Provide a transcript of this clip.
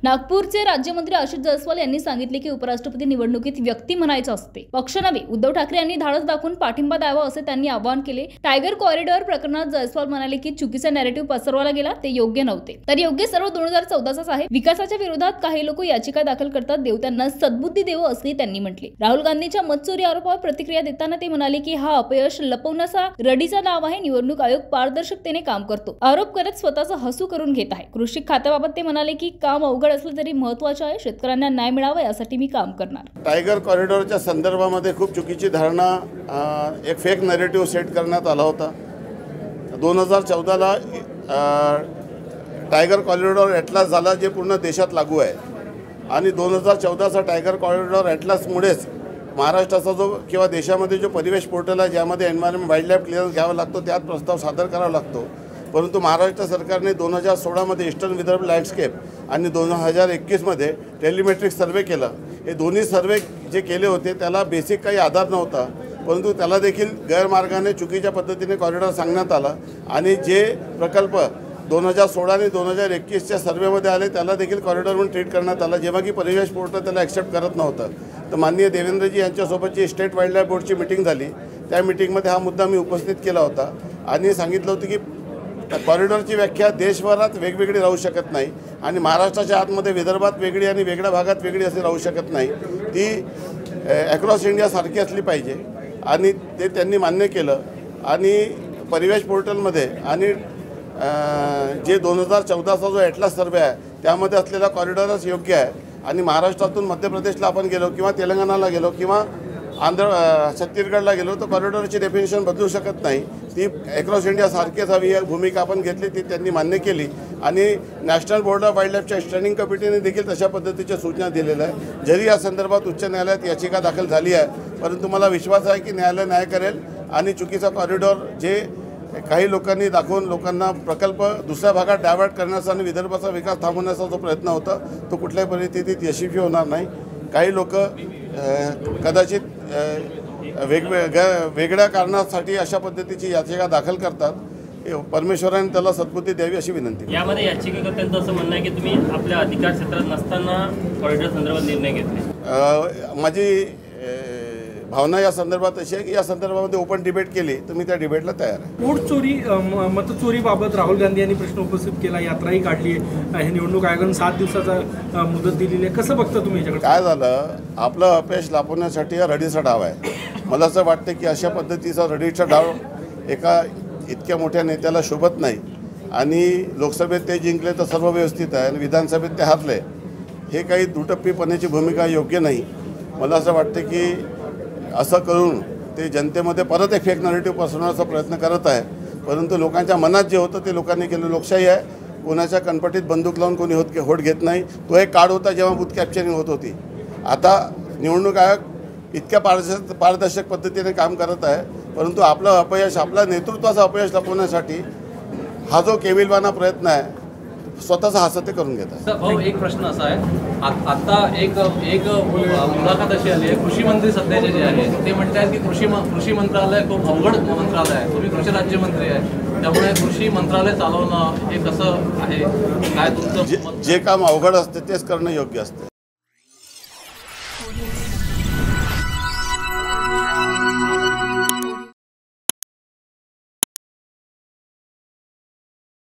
नागपूरचे राज्यमंत्री आशिष जयस्वाल यांनी सांगितले की उपराष्ट्रपती निवडणुकीत व्यक्ती म्हणायचं असते, पक्ष नव्हे। उद्धव ठाकरे यांनी धाडस दाखवून पाठिंबा द्यावा असे त्यांनी आवाहन केले। टायगर कॉरिडॉर प्रकरणात जयस्वाल म्हणाले की चुकीचा नॅरेटिव्ह पसरवला गेला, ते योग्य नव्हते। तर योग्य सर्व 2014च आहे। विकासाच्या विरोधात काही लोक याचिका दाखल करतात, देव त्यांना सद्बुद्धी देवो असे त्यांनी म्हटले। राहुल गांधींच्या मतचोरी आरोपावर प्रतिक्रिया देताना ते म्हणाले की हा अपयश लपवण्याचा रडीचा डाव आहे। निवडणूक आयोग पारदर्शकतेने काम करतो, आरोप करत स्वतःचा हसू करून घेत आहे। कृषी खात्याबाबत ते म्हणाले की काम अवघड असलं तरी महत्त्वाचं आहे, शेतकऱ्यांना न्याय मिळावा यासाठी मी काम करणार। टायगर कॉरिडॉरच्या संदर्भामध्ये खूप चुकीची धारणा, एक फेक नॅरेटिव्ह सेट करण्यात आला होता। 2014ला टायगर कॉरिडॉर ॲटलास झाला, जे पूर्ण देशात लागू आहे। आणि 2014चा टायगर कॉरिडॉर ॲटलासमुळेच महाराष्ट्राचा जो किंवा देशामध्ये जो परिवेश पोर्टल आहे, ज्यामध्ये एन्व्हायरमेंट वाईल्डलाईफ क्लिअरन्स घ्यावा लागतो, त्यात प्रस्ताव सादर करावा लागतो। परंतु महाराष्ट्र सरकारने 2016मध्ये ईस्टर्न विदर्भ लँडस्केप आणि 2021मध्ये टेलिमेट्रिक सर्वे केला। हे दोन्ही सर्वे जे केले होते त्याला बेसिक काही आधार नव्हता, परंतु त्याला देखील गैरमार्गाने चुकीच्या पद्धतीने कॉरिडॉर सांगण्यात आला। आणि जे प्रकल्प 2016 आणि 2021च्या सर्वेमध्ये आले त्याला देखील कॉरिडॉर म्हणून ट्रीट करण्यात आला, जेव्हा की परिवेश पोर्टल त्याला ॲक्सेप्ट करत नव्हतं। तर माननीय देवेंद्रजी यांच्यासोबतची स्टेट वाईल्डलाईफ बोर्डची मीटिंग झाली, त्या मीटिंगमध्ये हा मुद्दा मी उपस्थित केला होता आणि सांगितलं होतं की कॉरिडॉरची व्याख्या देशभरात वेगवेगळी राहू शकत नाही आणि महाराष्ट्राच्या आतमध्ये विदर्भात वेगळी आणि वेगळ्या भागात वेगळी अशी राहू शकत नाही, ती अक्रॉस इंडिया सारखी असली पाहिजे। आणि ते त्यांनी मान्य केलं आणि परिवेश पोर्टलमध्ये आणि जे 2014चा जो ॲटलास सर्वे आहे त्यामध्ये असलेला कॉरिडॉरच योग्य आहे। आणि महाराष्ट्रातून मध्य प्रदेशला आपण गेलो किंवा तेलंगणाला गेलो किंवा छत्तीसगडला गेलो तर कॉरिडॉरची डेफिनेशन बदलू शकत नाही, ती अक्रॉस इंडिया सारखीच हवी आहे। भूमिका आपण घेतली, ती त्यांनी मान्य केली आणि नॅशनल बोर्ड ऑफ वाईल्डलाईफच्या स्टँडिंग कमिटीने देखील तशा पद्धतीच्या सूचना दिलेल्या आहे। जरी या संदर्भात उच्च न्यायालयात याचिका दाखल झाली आहे, परंतु मला विश्वास आहे की न्यायालय न्याय करेल आणि चुकीचा कॉरिडॉर जे काही लोकांनी दाखवून लोकांना प्रकल्प दुसऱ्या भागात डायव्हर्ट करण्याचा आणि विदर्भाचा विकास थांबवण्याचा जो प्रयत्न होता तो कुठल्याही परिस्थितीत यशस्वी होणार नाही। काही लोक कदाचित वेगळ्या कारणासाठी अशा पद्धतीची याचिका दाखल करतात, परमेश्वराने त्याला सद्बुद्धी द्यावी अशी विनंती। यामध्ये याचिकाकर्त्यांचं असं म्हणणं आहे की तुम्ही आपल्या अधिकार क्षेत्रात नसताना कॉरिडॉर संदर्भात निर्णय घेतले। माझी भावना या संदर्भात अशी आहे की या संदर्भामध्ये ओपन डिबेट केली तर मी त्या डिबेटला तयार आहे। वोट चोरी मतचोरीबाबत राहुल गांधी यांनी प्रश्न उपस्थित केला, यात्राही काढली आहे, निवडणूक आयोगाने 7 दिवसाचा मुदत दिलेली आहे, कसं बघता तुम्ही याच्याकडे? काय झालं, आपलं अपयश लापवण्यासाठी हा रडीचा डाव आहे। मला असं वाटतं की अशा पद्धतीचा रडीचा डाव एका इतक्या मोठ्या नेत्याला शोभत नाही। आणि लोकसभेत ते जिंकले तर सर्व व्यवस्थित आहे आणि विधानसभेत ते हारले, हे काही दुटप्पीपणाची भूमिका योग्य नाही। मला असं वाटतं की असं करून ते जनतेमध्ये परत एक फेक नॅरेटिव्ह पसरवण्याचा प्रयत्न करत आहे, परंतु लोकांच्या मनात जे होतं ते लोकांनी केलं। लोकशाही आहे, कोणाच्या कणपटीत बंदूक लावून कोणी होट घेत नाही। तो एक काळ होता जेव्हा बूथ कॅप्चरिंग होत होती। आता निवडणूक आयोग इतक्या पारदर्शक पद्धतीने काम करत आहे, परंतु आपलं अपयश, आपल्या नेतृत्वाचं अपयश लपवण्यासाठी हा जो केविलवाना प्रयत्न आहे स्वतःचा हास्य करून घेतात। भाऊ, एक प्रश्न असा आहे, आता एक मुलाखत अशी आली आहे, कृषी मंत्री सध्याचे जे आहे ते म्हणत आहेत की कृषी मंत्रालय खूप अवघड मंत्रालय आहे, तुम्ही कृषी राज्यमंत्री आहे, त्यामुळे कृषी मंत्रालय चालवणं हे कसं आहे, काय तुमचं? जे काम अवघड असते तेच करणं योग्य असते।